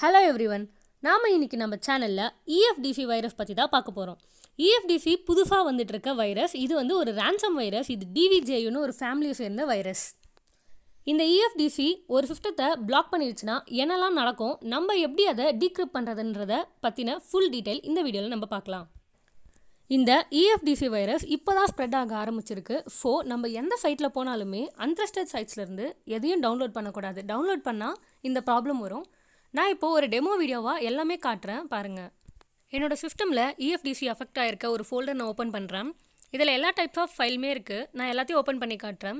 Hello everyone, நாம் இன்றைக்கி நம்ம சேனலில் EFDC வைரஸ் பற்றி தான் பார்க்க போகிறோம். EFDC புதுசாக வந்துட்டு இருக்க வைரஸ். இது வந்து ஒரு ரேன்சம் வைரஸ். இது DVJன்னு ஒரு ஃபேமிலியை சேர்ந்த வைரஸ். இந்த EFDC ஒரு சிஸ்டத்தை பிளாக் பண்ணிடுச்சுன்னா என்னெல்லாம் நடக்கும், நம்ம எப்படி அதை டீக்ரிப்ட் பண்ணுறதுன்றதை பற்றின ஃபுல் டீட்டெயில் இந்த வீடியோவில் நம்ம பார்க்கலாம். இந்த EFDC வைரஸ் இப்போ தான் ஸ்ப்ரெட் ஆக ஆரம்பிச்சிருக்கு. ஸோ நம்ம எந்த சைட்டில் போனாலுமே அன்ட்ரஸ்டட் சைட்ஸ்லேருந்து எதையும் டவுன்லோட் பண்ணக்கூடாது. டவுன்லோட் பண்ணால் இந்த ப்ராப்ளம் வரும். நான் இப்போது ஒரு டெமோ வீடியோவாக எல்லாமே காட்டுறேன் பாருங்கள். என்னோடய சிஸ்டமில் EFDC அஃபெக்ட் ஆகிருக்க ஒரு ஃபோல்டர் நான் ஓப்பன் பண்ணுறேன். இதில் எல்லா டைப்ஸ் ஆஃப் ஃபைலுமே இருக்குது. நான் எல்லாத்தையும் ஓப்பன் பண்ணி காட்டுறேன்.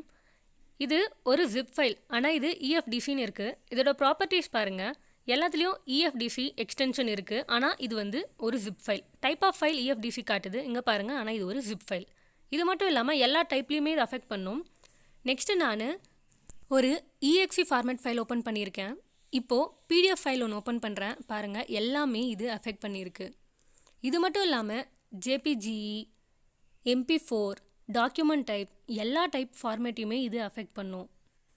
இது ஒரு ஜிப் ஃபைல், ஆனால் இது EFDCன்னு இருக்குது. இதோட ப்ராப்பர்ட்டிஸ் பாருங்கள். எல்லாத்துலேயும் EFDC எக்ஸ்டென்ஷன் இருக்குது, ஆனால் இது வந்து ஒரு zip file. Type of file EFDC காட்டுது இங்கே பாருங்கள், ஆனால் இது ஒரு ஜிப் ஃபைல். இது மட்டும் இல்லாமல் எல்லா டைப்லேயுமே இது அஃபெக்ட் பண்ணும். நெக்ஸ்ட்டு நான் ஒரு EXE ஃபார்மேட் ஃபைல் ஓப்பன் பண்ணியிருக்கேன். இப்போது PDF ஃபைல் ஒன்று ஓப்பன் பண்ணுறேன் பாருங்கள். எல்லாமே இது அஃபெக்ட் பண்ணியிருக்கு. இது மட்டும் இல்லாமல் JPGE, MP4, டாக்குமெண்ட் டைப், எல்லா டைப் ஃபார்மேட்டையுமே இது அஃபெக்ட் பண்ணும்.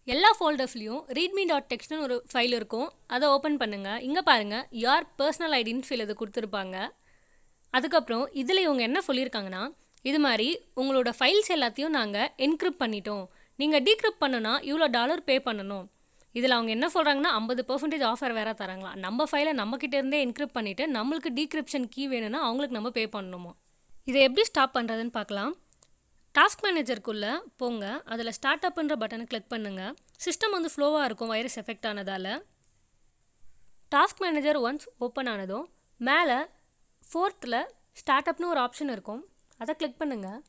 எல்லா ஃபோல்டர்ஸ்லையும் readme.txtன்னு ஒரு ஃபைல் இருக்கும். அதை ஓப்பன் பண்ணுங்கள். இங்கே பாருங்கள், யார் பர்சனல் ஐடின்னு சில இது கொடுத்துருப்பாங்க. அதுக்கப்புறம் இதில் இவங்க என்ன சொல்லியிருக்காங்கன்னா, இது மாதிரி உங்களோட ஃபைல்ஸ் எல்லாத்தையும் நாங்கள் என்கிரிப்ட் பண்ணிட்டோம், நீங்கள் டீக்ரிப்ட் பண்ணணும்னா இவ்வளோ $, பே பண்ணணும். இதில் அவங்க என்ன சொல்கிறாங்கன்னா 50% ஆஃபர் வேறு தராங்களாம். நம்ம ஃபைலை நம்மக்கிட்ட இருந்தே என்கிரிப்ட் பண்ணிவிட்டு நம்மளுக்கு டீக்ரிப்ஷன் கீ வேணும்னா அவங்களுக்கு நம்ம பே பண்ணணுமோ. இதை எப்படி ஸ்டாப் பண்ணுறதுன்னு பார்க்கலாம். டாஸ்க் மேனேஜருக்குள்ளே போங்க. அதில் ஸ்டார்ட் அப்புன்ற பட்டனை கிளிக் பண்ணுங்கள். சிஸ்டம் வந்து ஸ்லோவாக இருக்கும் வைரஸ் எஃபெக்ட் ஆனதால். டாஸ்க் மேனேஜர் ஒன்ஸ் ஓப்பன் ஆனதும் மேலே 4th ஸ்டார்ட் அப்னு ஒரு ஆப்ஷன் இருக்கும். அதை கிளிக் பண்ணுங்கள்.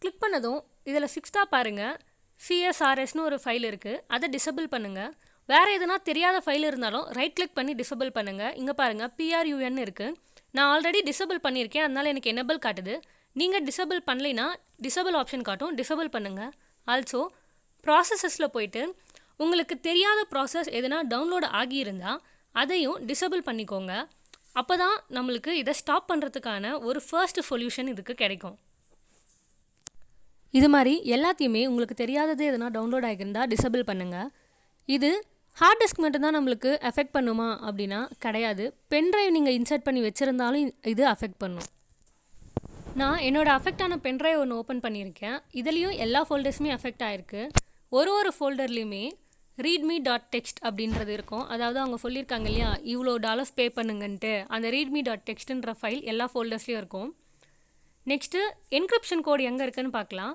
கிளிக் பண்ணதும் இதில் 6th பாருங்கள், CSRSன்னு ஒரு ஃபைல் இருக்குது. அதை டிசபிள் பண்ணுங்கள். வேறு எதுனா தெரியாத ஃபைல் இருந்தாலும் ரைட் கிளிக் பண்ணி டிசபிள் பண்ணுங்கள். இங்கே பாருங்கள், PRUN இருக்குது. நான் ஆல்ரெடி டிசபிள் பண்ணியிருக்கேன், அதனால் எனக்கு எனபிள் காட்டுது. நீங்கள் டிசபிள் பண்ணலைன்னா டிசபிள் ஆப்ஷன் காட்டும், டிசபிள் பண்ணுங்கள். ஆல்சோ ப்ராசஸஸில் போயிட்டு உங்களுக்கு தெரியாத ப்ராசஸ் எதுனா டவுன்லோட் ஆகியிருந்தால் அதையும் டிசபிள் பண்ணிக்கோங்க. அப்போ தான் நம்மளுக்கு இதை ஸ்டாப் பண்ணுறதுக்கான ஒரு ஃபர்ஸ்ட் சொல்யூஷன் இதுக்கு கிடைக்கும். இது மாதிரி எல்லாத்தையுமே உங்களுக்கு தெரியாதது எதுனா டவுன்லோட் ஆகியிருந்தால் டிசபிள் பண்ணுங்கள். இது ஹார்ட் டிஸ்க் மட்டும்தான் நம்மளுக்கு எஃபெக்ட் பண்ணுமா அப்படின்னா கிடையாது. பென்ட்ரைவ் நீங்கள் இன்சர்ட் பண்ணி வச்சுருந்தாலும் இது அஃபெக்ட் பண்ணும். நான் என்னோடய அஃபெக்ட் ஆன பென்ட்ரைவ் ஒன்று ஓப்பன் பண்ணியிருக்கேன். இதுலேயும் எல்லா ஃபோல்டர்ஸுமே அஃபெக்ட் ஆகிருக்கு. ஒரு ஃபோல்டர்லேயுமே readme.txt அப்படின்றது இருக்கும். அதாவது அவங்க சொல்லியிருக்காங்க இல்லையா, இவ்வளோ $, பே பண்ணுங்கன்ட்டு. அந்த readme.txtன்ற ஃபைல் எல்லா ஃபோல்டர்ஸ்லேயும் இருக்கும். நெக்ஸ்ட்டு என்கிரிப்ஷன் கோடு எங்கே இருக்குதுன்னு பார்க்கலாம்.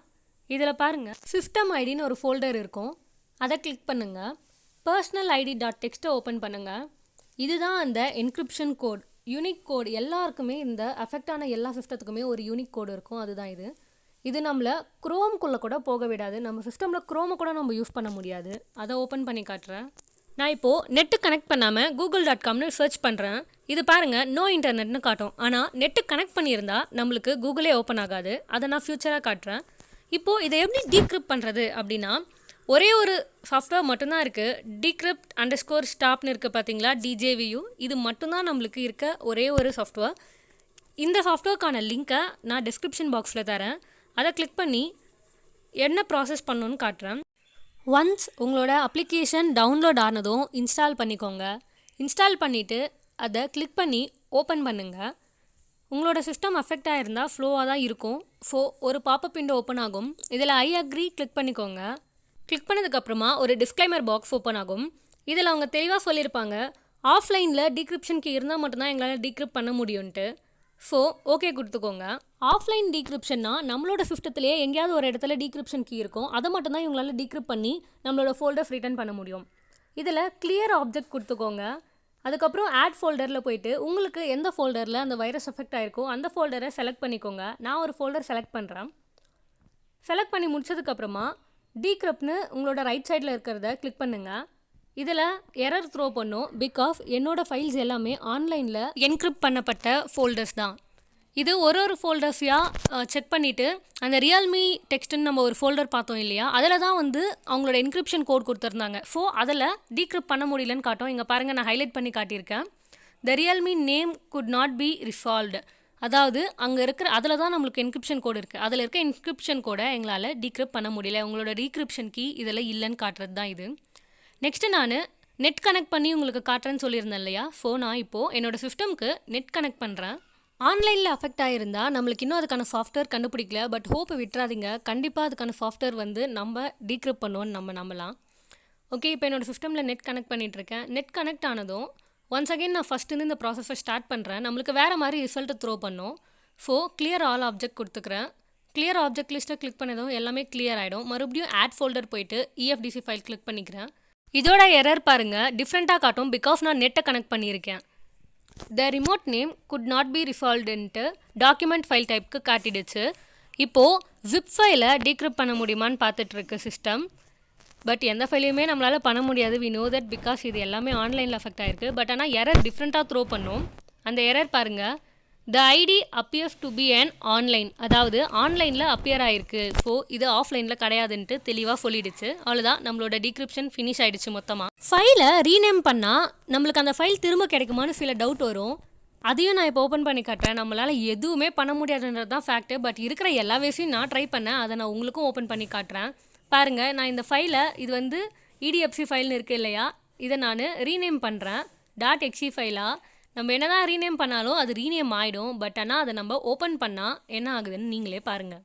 இதில் பாருங்கள், சிஸ்டம் ஐடின்னு ஒரு ஃபோல்டர் இருக்கும். அதை கிளிக் பண்ணுங்கள். பர்சனல் ID.txt ஓப்பன் பண்ணுங்கள். இதுதான் அந்த என்கிரிப்ஷன் கோட், யூனிக் கோடு. எல்லாருக்குமே இந்த அஃபெக்ட் ஆன எல்லா சிஸ்டத்துக்குமே ஒரு யூனிக் கோடு இருக்கும். அதுதான் இது. இது நம்மளை குரோம்குள்ளே கூட போக விடாது. நம்ம சிஸ்டமில் குரோமை கூட நம்ம யூஸ் பண்ண முடியாது. அதை ஓப்பன் பண்ணி காட்டுறேன். நான் இப்போது நெட்டு கனெக்ட் பண்ணாமல் google.comனு சர்ச் பண்ணுறேன். இது பாருங்கள், நோ இன்டர்நெட்னு காட்டும். ஆனால் நெட்டு கனெக்ட் பண்ணியிருந்தா நம்மளுக்கு கூகுளே ஓப்பன் ஆகாது. அதை நான் ஃப்யூச்சராக காட்டுறேன். இப்போது இதை எப்படி டீக்ரிப்ட் பண்ணுறது அப்படின்னா, ஒரே ஒரு சாஃப்ட்வேர் மட்டும்தான் இருக்குது. Decrypt_stopனு இருக்குது பார்த்தீங்களா, DJVU. இது மட்டும்தான் நம்மளுக்கு இருக்க ஒரே ஒரு சாஃப்ட்வேர். இந்த சாஃப்ட்வேர்க்கான லிங்க்கை நான் டிஸ்கிரிப்ஷன் பாக்ஸில் தரேன். அதை கிளிக் பண்ணி என்ன ப்ராசஸ் பண்ணணுன்னு காட்டுறேன். ஒன்ஸ் உங்களோட அப்ளிகேஷன் டவுன்லோட் ஆனதும் இன்ஸ்டால் பண்ணிக்கோங்க. இன்ஸ்டால் பண்ணிவிட்டு அதை கிளிக் பண்ணி ஓப்பன் பண்ணுங்கள். உங்களோட சிஸ்டம் அஃபெக்ட் ஆகிருந்தால் ஸ்லோவாக தான் இருக்கும். ஸோ ஒரு பாப்பப் விண்டோ ஓப்பன் ஆகும். இதில் ஐ அக்ரி கிளிக் பண்ணிக்கோங்க. கிளிக் பண்ணதுக்கப்புறமா ஒரு டிஸ்க்ளைமர் பாக்ஸ் ஓப்பன் ஆகும். இதில் அவங்க தெளிவாக சொல்லியிருப்பாங்க, ஆஃப்லைனில் டீக்ரிப்ஷன் கீ இருந்தால் மட்டும்தான் எங்களால் டீக்ரிப்ட் பண்ண முடியும்ன்ட்டு. ஸோ ஓகே கொடுத்துக்கோங்க. ஆஃப்லைன் டீக்ரிப்ஷன்னா நம்மளோட சிஸ்டத்துலேயே எங்கேயாவது ஒரு இடத்துல டீக்ரிப்ஷன் கீ இருக்கும். அதை மட்டும்தான் இவங்களால் டீக்ரிப்ட் பண்ணி நம்மளோட ஃபோல்டர்ஸ் ரிட்டர்ன் பண்ண முடியும். இதில் கிளியர் ஆப்ஜெக்ட் கொடுத்துக்கோங்க. அதுக்கப்புறம் ஆட் ஃபோல்டரில் போயிட்டு உங்களுக்கு எந்த ஃபோல்டரில் அந்த வைரஸ் எஃபெக்ட் ஆகிருக்கோ அந்த ஃபோல்டரை செலக்ட் பண்ணிக்கோங்க. நான் ஒரு ஃபோல்டர் செலக்ட் பண்ணுறேன். செலக்ட் பண்ணி முடிச்சதுக்கப்புறமா டீக்ரிப்ட்னு உங்களோட ரைட் சைடில் இருக்கிறத கிளிக் பண்ணுங்கள். இதில் எரர் த்ரோ பண்ணும். பிகாஸ் என்னோடய ஃபைல்ஸ் எல்லாமே ஆன்லைனில் என்கிரிப்ட் பண்ணப்பட்ட ஃபோல்டர்ஸ் தான். இது ஒரு ஃபோல்டர்ஸையாக செக் பண்ணிவிட்டு அந்த ரியல்மி டெக்ஸ்ட்டுன்னு நம்ம ஒரு ஃபோல்டர் பார்த்தோம் இல்லையா, அதில் தான் வந்து அவங்களோட என்கிரிப்ஷன் கோட் கொடுத்துருந்தாங்க. ஸோ அதில் டீக்ரிப்ட் பண்ண முடியலன்னு காட்டும். இங்கே பாருங்கள், நான் ஹைலைட் பண்ணி காட்டியிருக்கேன். The realm name could not be resolved. அதாவது அங்கே இருக்கிற அதில் தான் நம்மளுக்கு என்கிரிப்ஷன் கோடு இருக்குது. அதில் இருக்க என்கிரிப்ஷன் கோடை எங்களால் டீக்ரிப்ட் பண்ண முடியல. உங்களோட டீக்ரிப்ஷன் கீ இதில் இல்லைன்னு காட்டுறது தான் இது. நெக்ஸ்ட்டு நான் நெட் கனெக்ட் பண்ணி உங்களுக்கு காட்டுறேன்னு சொல்லியிருந்தேன் இல்லையா? ஸோ நான் இப்போது என்னோடய சிஸ்டம்க்கு நெட் கனெக்ட் பண்ணுறேன். ஆன்லைனில் அஃபெக்ட் ஆகிருந்தா நம்மளுக்கு இன்னும் அதுக்கான சாஃப்ட்வேர் கண்டுபிடிக்கல. பட் ஹோப்பை விட்டுறாதீங்க. கண்டிப்பாக அதுக்கான சாஃப்ட்வேர் வந்து நம்ம டீக்ரிப்ட் பண்ணுவோன்னு நம்ம நம்பலாம். ஓகே, இப்போ என்னோடய சிஸ்டமில் நெட் கனெக்ட் பண்ணிகிட்ருக்கேன். நெட் கனெக்ட் ஆனதும் ஒன்ஸ் அகெயின் நான் ஃபஸ்ட்டு இந்த ப்ராசஸை ஸ்டார்ட் பண்ணுறேன். நம்மளுக்கு வேறு மாதிரி ரிசல்ட்டை த்ரோ பண்ணும். ஸோ கிளியர் ஆல் ஆப்ஜெக்ட் கொடுத்துக்கிறேன். கிளியர் ஆப்ஜெக்ட் லிஸ்ட்டை கிளிக் பண்ணதும் எல்லாமே கிளியர் ஆகிடும். மறுபடியும் ஆட் ஃபோல்டர் போயிட்டு EFDC ஃபைல் கிளிக் பண்ணிக்கிறேன். இதோட எரர் பாருங்கள், டிஃப்ரெண்ட்டாக காட்டும். பிகாஸ் நான் நெட்டை கனெக்ட் பண்ணியிருக்கேன். The remote name could not be ரிசால்வ்டுன்ட்டு டாக்குமெண்ட் ஃபைல் டைப்புக்கு காட்டிடுச்சு. இப்போது ஜிப் ஃபைலை டீக்ரிப்ட் பண்ண முடியுமான்னு பார்த்துட்ருக்கு சிஸ்டம். பட் எந்த ஃபைலையுமே நம்மளால் பண்ண முடியாது. வி நோ தட் பிகாஸ் இது எல்லாமே ஆன்லைனில் அஃபெக்ட் ஆகிருக்கு. பட் ஆனால் எரர் டிஃப்ரெண்ட்டாக த்ரோ பண்ணும். அந்த எரர் பாருங்கள், the ID appears to be an online, அதாவது ஆன்லைனில் அப்பியர் ஆகிருக்கு. ஸோ இது ஆஃப்லைனில் கிடையாதுன்ட்டு தெளிவாக சொல்லிடுச்சு. அவ்வளோதான், நம்மளோட டீக்ரிப்ஷன் ஃபினிஷ் ஆகிடுச்சு மொத்தமாக. ஃபைலை ரீநேம் பண்ணால் நம்மளுக்கு அந்த ஃபைல் திரும்ப கிடைக்குமான்னு சில டவுட் வரும். அதையும் நான் இப்போ ஓப்பன் பண்ணி காட்டுறேன். நம்மளால் எதுவுமே பண்ண முடியாதுன்றது தான் ஃபேக்ட்டு. பட் இருக்கிற எல்லா வேஸையும் நான் ட்ரை பண்ணேன். அதை நான் உங்களுக்கும் ஓப்பன் பண்ணி காட்டுறேன். பாருங்கள், நான் இந்த ஃபைலை இது வந்து EDFC ஃபைல்னு இருக்குது இல்லையா, இதை நான் ரீநேம் பண்ணுறேன். .exe ஃபைலாக நம்ம என்ன தான் ரீநேம் பண்ணாலும் அது ரீநேம் ஆகிடும். பட் ஆனால் அதை நம்ம ஓப்பன் பண்ணால் என்ன ஆகுதுன்னு நீங்களே பாருங்கள்.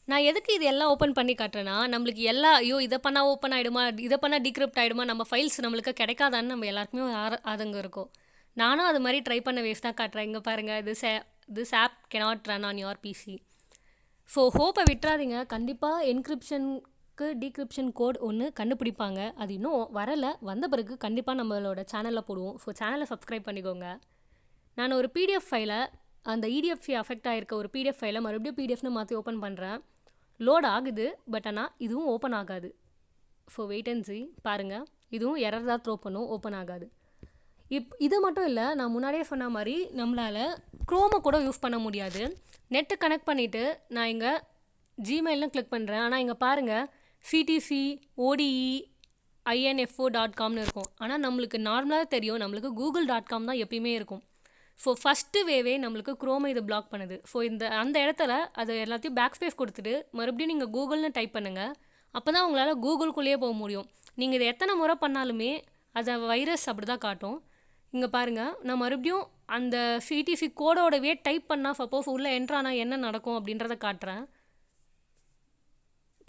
நான் எதுக்கு இது எல்லாம் ஓப்பன் பண்ணி காட்டுறேன்னா, நம்மளுக்கு ஐயோ இதை பண்ணால் ஓப்பன் ஆகிடுமா, இதை பண்ணால் டீக்ரிப்ட் ஆகிடுமா, நம்ம ஃபைல்ஸ் நம்மளுக்கு கிடைக்காதான்னு நம்ம எல்லாருக்குமே ஆதங்கம் இருக்கும். நானும் அது மாதிரி ட்ரை பண்ண வேஸ்ட் தான் காட்டுறேன். இங்கே பாருங்கள், this app cannot run on your PC. So ஹோப்பை விட்டுறாதீங்க. கண்டிப்பாக என்கிரிப்ஷனுக்கு டீக்ரிப்ஷன் கோட் ஒன்று கண்டுபிடிப்பாங்க. அது இன்னும் வரலை. வந்த பிறகு கண்டிப்பாக நம்மளோட சேனலில் போடுவோம். ஸோ சேனலை சப்ஸ்கிரைப் பண்ணிக்கோங்க. நான் ஒரு PDF ஃபைலை, அந்த EDFC அஃபெக்ட் ஆகிருக்க ஒரு PDF ஃபைலை மறுபடியும் PDFனு மாற்றி ஓப்பன் பண்ணுறேன். லோட் ஆகுது. பட் ஆனால் இதுவும் ஓப்பன் ஆகாது. So wait and see. பாருங்கள், இதுவும் எரர் தான் த்ரோ பண்ணும், ஓப்பன் ஆகாது. இது மட்டும் இல்லை, நான் முன்னாடியே சொன்ன மாதிரி நம்மளால் க்ரோமை கூட யூஸ் பண்ண முடியாது. நெட்டு கனெக்ட் பண்ணிவிட்டு நான் இங்கே ஜிமெயில்னு கிளிக் பண்ணுறேன். ஆனால் இங்கே பாருங்கள், ctc.ode.info.comனு இருக்கும். ஆனால் நம்மளுக்கு நார்மலாக தெரியும், நம்மளுக்கு google.com தான் எப்பயுமே இருக்கும். ஸோ ஃபஸ்ட்டு வேவே நம்மளுக்கு க்ரோமை இது பிளாக் பண்ணுது. ஸோ அந்த இடத்துல அது எல்லாத்தையும் பேக் ஸ்பேஸ் கொடுத்துட்டு மறுபடியும் நீங்கள் கூகுள்னு டைப் பண்ணுங்கள். அப்போ தான் உங்களால் கூகுள்குள்ளேயே போக முடியும். நீங்கள் இதை எத்தனை முறை பண்ணாலுமே அதை வைரஸ் அப்படி தான் காட்டும். இங்கே பாருங்கள், நான் மறுபடியும் அந்த CTC கோடோடவே டைப் பண்ணால் சப்போஸ் உள்ளே என்ட்ரானால் என்ன நடக்கும் அப்படின்றத காட்டுறேன்.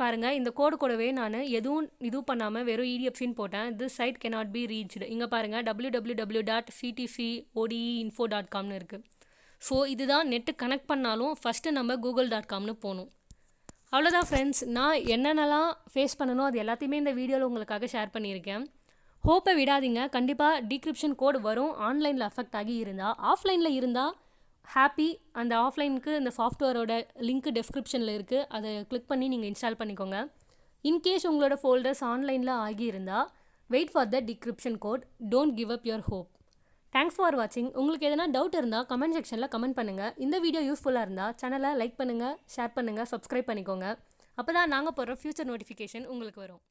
பாருங்கள், இந்த கோடு கூடவே நான் இதுவும் பண்ணாமல் வெறும் EDFCன்னு போட்டேன். This site cannot be reached. இங்கே பாருங்கள், www.ctcodeinfo.comனு இருக்குது. ஸோ இதுதான் நெட்டு கனெக்ட் பண்ணாலும் ஃபஸ்ட்டு நம்ம google.comனு போகணும். அவ்வளோதான் ஃப்ரெண்ட்ஸ், நான் என்னென்னலாம் ஃபேஸ் பண்ணணும் அது எல்லாத்தையுமே இந்த வீடியோவில் உங்களுக்காக ஷேர் பண்ணியிருக்கேன். ஹோப்பை விடாதீங்க. கண்டிப்பாக டீக்ரிப்ஷன் கோட் வரும். ஆன்லைனில் அஃபெக்ட் ஆகி இருந்தால், ஆஃப்லைனில் இருந்தால் ஹாப்பி. அந்த ஆஃப்லைனுக்கு இந்த சாஃப்ட்வேரோட லிங்க் டெஸ்கிரிப்ஷனில் இருக்குது. அதை கிளிக் பண்ணி நீங்கள் இன்ஸ்டால் பண்ணிக்கோங்க. இன்கேஸ் உங்களோட ஃபோல்டர்ஸ் ஆன்லைனில் ஆகியிருந்தால் wait for the decryption code. Don't give up your hope. Thanks for வாட்சிங். உங்களுக்கு எதனா டவுட் இருந்தால் கமெண்ட் செக்ஷனில் கமெண்ட் பண்ணுங்கள். இந்த வீடியோ யூஸ்ஃபுல்லாக இருந்தால் சேனலை லைக் பண்ணுங்கள், ஷேர் பண்ணுங்கள், சப்ஸ்கிரைப் பண்ணிக்கோங்க. அப்போ தான் நாங்கள் போடுற ஃபியூச்சர் நோட்டிஃபிகேஷன் உங்களுக்கு வரும்.